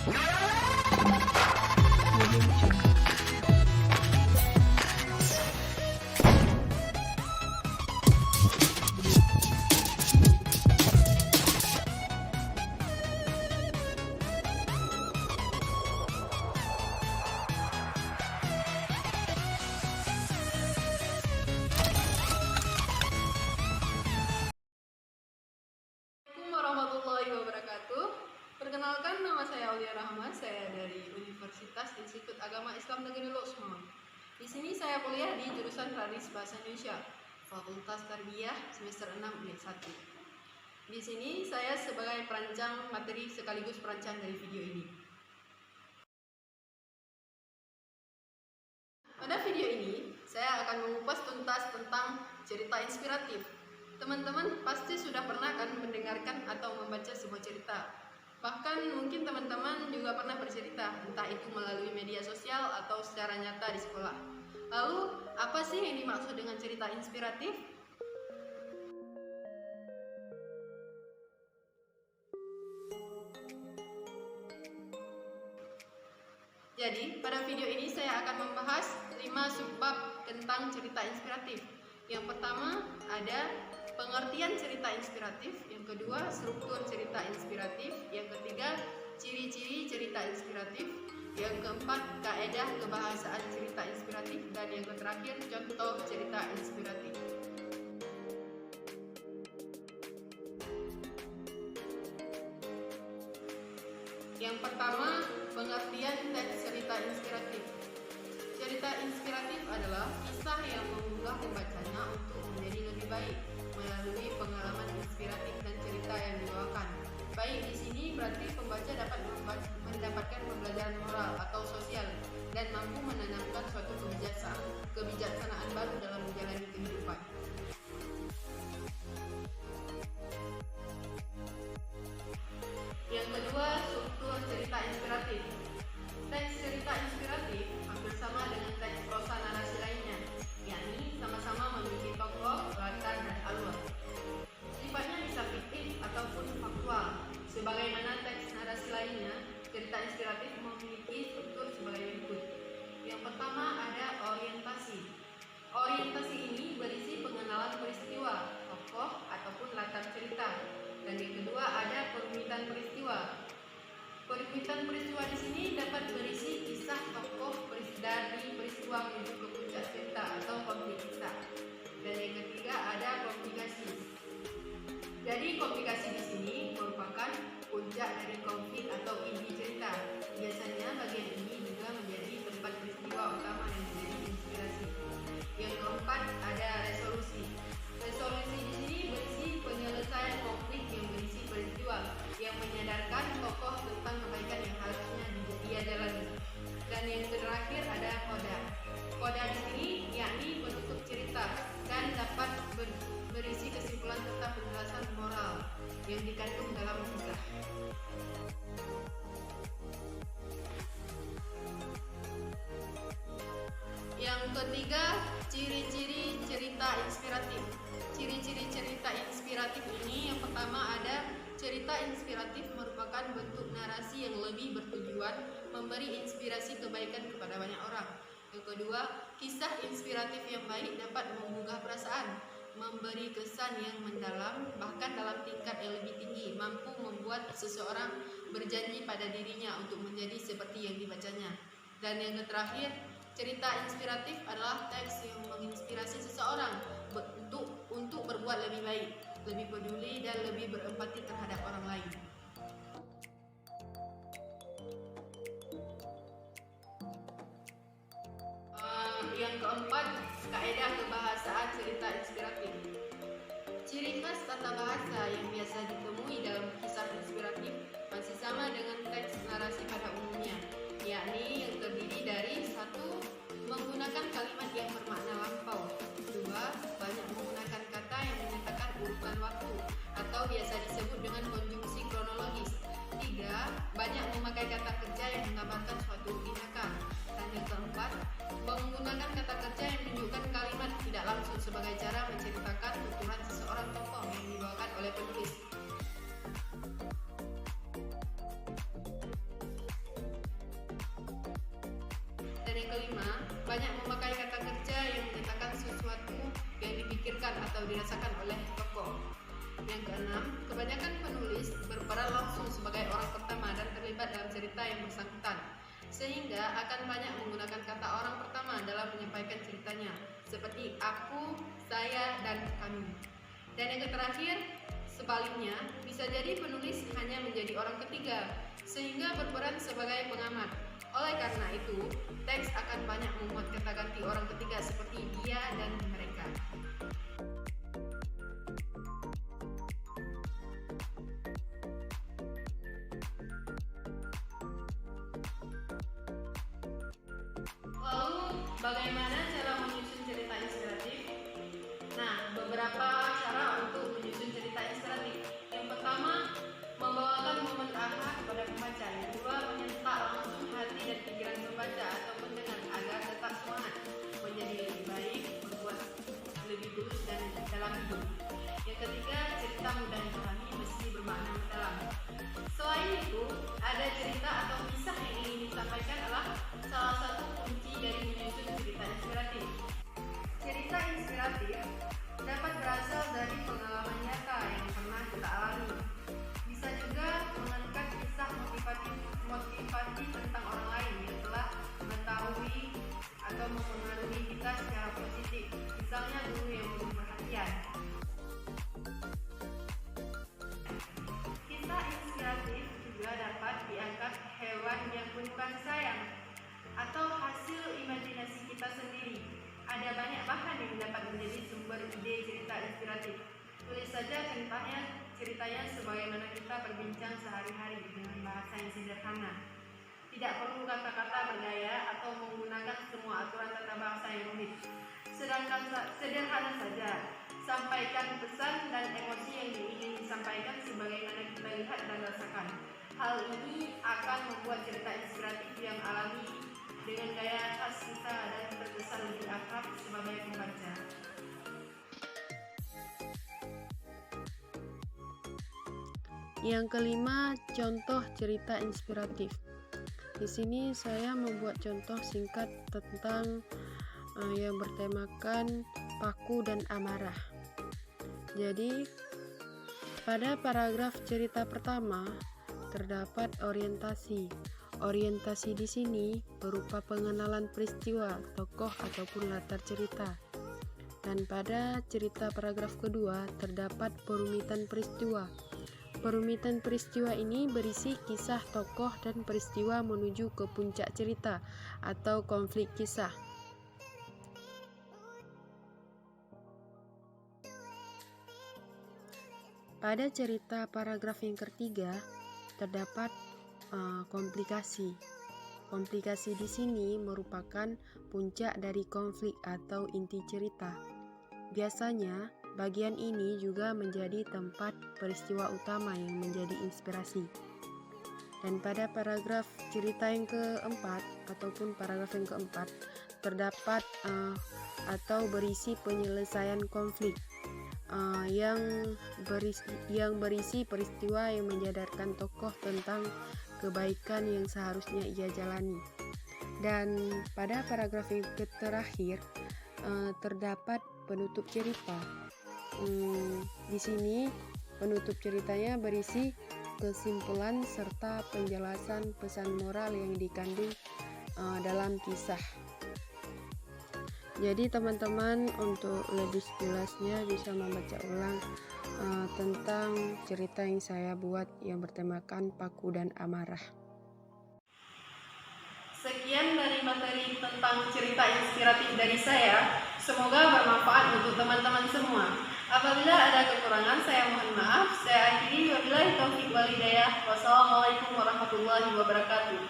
Warahmatullahi wabarakatuh. Perkenalkan, nama saya Aulia Rahma. Saya dari Universitas Institut Agama Islam Negeri Losmon. Di sini saya kuliah di jurusan Tranis Bahasa Indonesia, Fakultas Tarbiyah semester 6 unit 1. Di sini saya sebagai perancang materi sekaligus perancang dari video ini. Pada video ini, saya akan mengupas tuntas tentang cerita inspiratif. Teman-teman pasti sudah pernah kan mendengarkan atau membaca sebuah cerita. Bahkan mungkin teman-teman juga pernah bercerita, entah itu melalui media sosial atau secara nyata di sekolah. Lalu, apa sih yang dimaksud dengan cerita inspiratif? Jadi, pada video ini saya akan membahas 5 subbab tentang cerita inspiratif. Yang pertama ada pengertian cerita inspiratif, yang kedua struktur cerita inspiratif, yang ketiga ciri-ciri cerita inspiratif, yang keempat kaedah kebahasaan cerita inspiratif, dan yang terakhir contoh cerita inspiratif. Yang pertama, pengertian teks cerita inspiratif. Cerita inspiratif adalah kisah yang menggugah pembacanya untuk menjadi lebih baik melalui pengalaman inspiratif dan cerita yang dibawakan. Baik di sini berarti pembaca dapat mendapatkan pembelajaran moral atau sosial dan mampu menanamkan suatu kebijaksanaan baru dalam menjalani kehidupan. Yang kedua, struktur cerita inspiratif. Teks cerita inspiratif hampir sama dengan teks prosa narasi lainnya, yakni sama-sama memiliki tokoh, latar, dan alur. Sifatnya bisa fiktif ataupun faktual. Sebagaimana teks narasi lainnya, cerita inspiratif memiliki struktur sebagai berikut. Yang pertama ada orientasi. Orientasi ini berisi pengenalan peristiwa, tokoh, ataupun latar cerita. Dan yang kedua ada perumitan peristiwa. Perumitan peristiwa di sini dapat berisi kisah tokoh dari peristiwa menuju ke puncak cerita atau konflik kisah. Dan yang ketiga ada komplikasi. Jadi komplikasi di sini merupakan puncak dari konflik atau inti cerita. Biasanya bagian ini juga menjadi tempat peristiwa utama yang menjadi inspirasi. Yang keempat ada resolusi. Resolusi di sini berisi penyelesaian konflik yang berisi peristiwa yang menyadarkan tokoh tentang kebaikan yang harusnya ia jalani. Dan yang terakhir ada koda. Koda di sini yakni penutup cerita dan dapat berisi kesimpulan tentang penjelasan moral yang dikandung dalam kisah. Yang ketiga, ciri-ciri cerita inspiratif. Ciri-ciri cerita inspiratif ini yang pertama ada cerita inspiratif merupakan bentuk narasi yang lebih bertujuan memberi inspirasi kebaikan kepada banyak orang. Yang kedua, kisah inspiratif yang baik dapat menggugah perasaan, memberi kesan yang mendalam, bahkan dalam tingkat yang lebih tinggi, mampu membuat seseorang berjanji pada dirinya untuk menjadi seperti yang dibacanya. Dan yang terakhir, cerita inspiratif adalah teks yang menginspirasi seseorang untuk berbuat lebih baik, lebih peduli, dan lebih berempati terhadap orang lain. Yang keempat, kaedah kebahasaan cerita inspiratif. Ciri khas tata bahasa yang biasa ditemui dalam kisah inspiratif masih sama dengan teks narasi pada umumnya, yakni yang terdiri dari 1. Menggunakan kalimat yang bermakna lampau. 2. Banyak menggunakan kata yang menyatakan urutan waktu atau biasa disebut dengan konjungsi kronologis. 3. Banyak memakai kata kerja yang menggambarkan suatu tindakan. Dan yang keempat, menggunakan kata kerja yang menunjukkan kalimat tidak langsung sebagai cara menceritakan tuturan seseorang tokoh yang dibawakan oleh penulis. dirasakan oleh tokoh. Yang keenam, kebanyakan penulis berperan langsung sebagai orang pertama dan terlibat dalam cerita yang bersangkutan, sehingga akan banyak menggunakan kata orang pertama dalam menyampaikan ceritanya, seperti aku, saya, dan kami. Dan yang terakhir, sebaliknya, bisa jadi penulis hanya menjadi orang ketiga, sehingga berperan sebagai pengamat. Oleh karena itu, teks akan banyak memuat kata ganti orang ketiga seperti dia dan mereka. Lalu, bagaimana cara menyusun cerita inspiratif? Nah, beberapa cara untuk menyusun cerita inspiratif. Yang pertama, membawakan momen aha kepada pembaca. Yang kedua, menyentak langsung hati dan pikiran pembaca atau pendengar agar tetap semangat menjadi lebih baik, membuat lebih tulus dan dalam hidup. Yang ketiga, cerita mudah dipahami meski bermakna mendalam. Selain itu, ada cerita atau kisah yang ingin disampaikan adalah salah satu kunci dari menyusun cerita inspiratif. Cerita inspiratif dapat berasal dari pengalaman nyata yang pernah kita alami. Bisa juga mengangkat kisah motivasi tentang orang lain yang telah mengetahui atau mempengaruhi kita secara positif. Misalnya guru yang penuh perhatian. Kisah inspiratif juga dapat diangkat hewan yang penuh kasih sayang atau hasil imajinasi kita sendiri. Ada banyak bahan yang dapat menjadi sumber ide cerita inspiratif. Tulis saja ceritanya sebagaimana kita berbincang sehari-hari dengan bahasa yang sederhana. Tidak perlu kata-kata bergaya atau menggunakan semua aturan tata bahasa yang rumit. Sederhana saja. Sampaikan pesan dan emosi yang ingin disampaikan sebagaimana kita lihat dan rasakan. Hal ini akan membuat cerita inspiratif yang alami dengan gaya khas kita dan terkesan lebih akrab sebagai pembaca. Yang kelima, contoh cerita inspiratif. Di sini saya membuat contoh singkat tentang yang bertemakan paku dan amarah. Jadi, pada paragraf cerita pertama terdapat orientasi. Orientasi di sini berupa pengenalan peristiwa, tokoh ataupun latar cerita. Dan pada cerita paragraf kedua terdapat perumitan peristiwa. Perumitan peristiwa ini berisi kisah tokoh dan peristiwa menuju ke puncak cerita atau konflik kisah. Pada cerita paragraf yang ketiga terdapat komplikasi. Komplikasi di sini merupakan puncak dari konflik atau inti cerita. Biasanya, bagian ini juga menjadi tempat peristiwa utama yang menjadi inspirasi. Dan pada paragraf cerita yang keempat ataupun paragraf yang keempat terdapat atau berisi penyelesaian konflik yang berisi peristiwa yang menyadarkan tokoh tentang kebaikan yang seharusnya ia jalani. Dan pada paragraf yang terakhir terdapat penutup cerita. Di sini penutup ceritanya berisi kesimpulan serta penjelasan pesan moral yang dikandung dalam kisah. Jadi teman-teman untuk lebih jelasnya bisa membaca ulang tentang cerita yang saya buat yang bertemakan paku dan amarah. Sekian dari materi tentang cerita inspiratif dari saya. Semoga bermanfaat untuk teman-teman semua. Apabila ada kekurangan, saya mohon maaf. Saya akhiri, wabillahi taufiq wal hidayah. Wassalamualaikum warahmatullahi wabarakatuh.